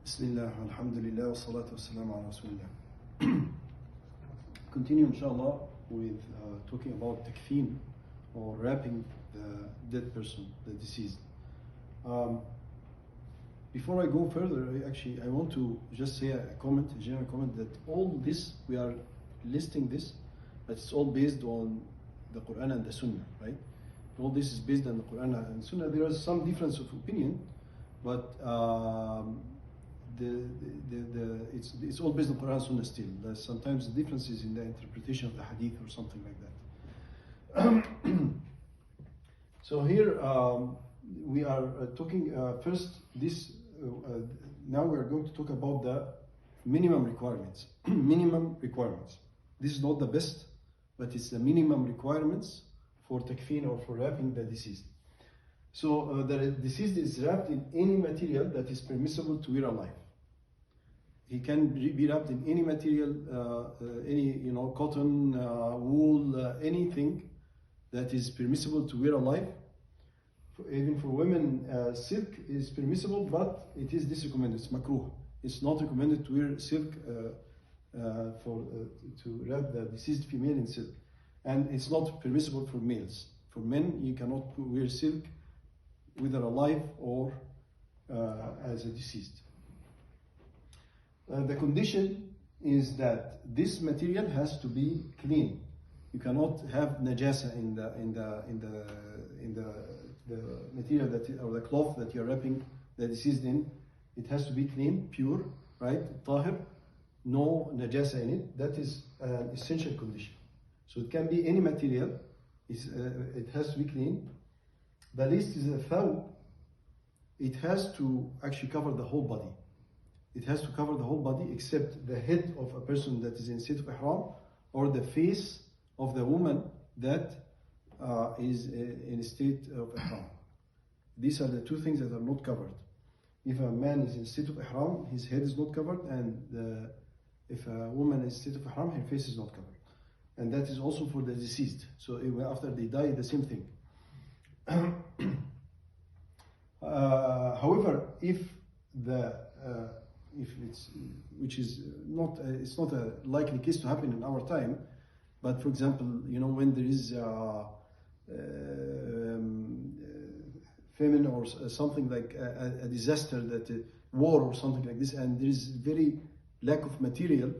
Bismillah, alhamdulillah, wa salatu wa salam ala rasulillah. Continue, inshallah, with talking about takfeen, or wrapping the dead person, the deceased. Before I go further, I want to just say a general comment, that all this, we are listing this, but it's all based on the Quran and the Sunnah, right? All this is based on the Quran and Sunnah. There is some difference of opinion, but it's all based on Quran and Sunnah still. There's sometimes differences in the interpretation of the hadith or something like that. So here we are talking first this. Now we are going to talk about the minimum requirements. Minimum requirements. This is not the best, but it's the minimum requirements for takfeen or for wrapping the deceased. So the deceased is wrapped in any material that is permissible to wear alive. He can be wrapped in any material, any cotton, wool, anything that is permissible to wear alive. Even for women, silk is permissible, but it is disrecommended. It's makruh. It's not recommended to wear silk to wrap the deceased female in silk, and it's not permissible for males. For men, you cannot wear silk, whether alive or as a deceased. The condition is that this material has to be clean. You cannot have najasa in the material or the cloth that you're wrapping the deceased in. It has to be clean, pure, right? Tahir, no najasa in it. That is an essential condition. So it can be any material. It has to be clean. The least is a thawb. It has to actually cover the whole body. It has to cover the whole body except the head of a person that is in state of ihram, or the face of the woman that is in a state of ihram. These are the two things that are not covered. If a man is in state of ihram, his head is not covered, and if a woman is in state of ihram, her face is not covered. And that is also for the deceased. So after they die, the same thing. However, if it's it's not a likely case to happen in our time, but for example, when there is famine or something like a disaster, that war or something like this, and there is very lack of material,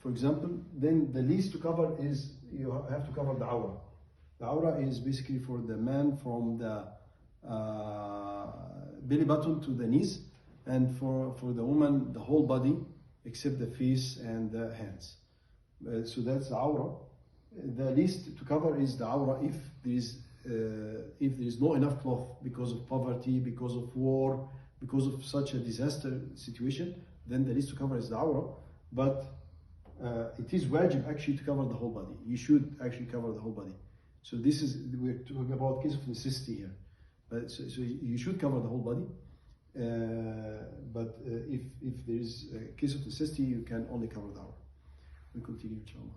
for example, then the least to cover is you have to cover the awra. The awra is basically for the man from the belly button to the knees, and for the woman the whole body except the face and the hands. So that's the awra. The least to cover is the awra if there is no enough cloth because of poverty, because of war, because of such a disaster situation. Then the least to cover is the awra. But it is wajib actually to cover the whole body. You should actually cover the whole body. So we're talking about case of necessity here. But so you should cover the whole body. But if there is a case of necessity, you can only cover the awra. We continue, inshallah.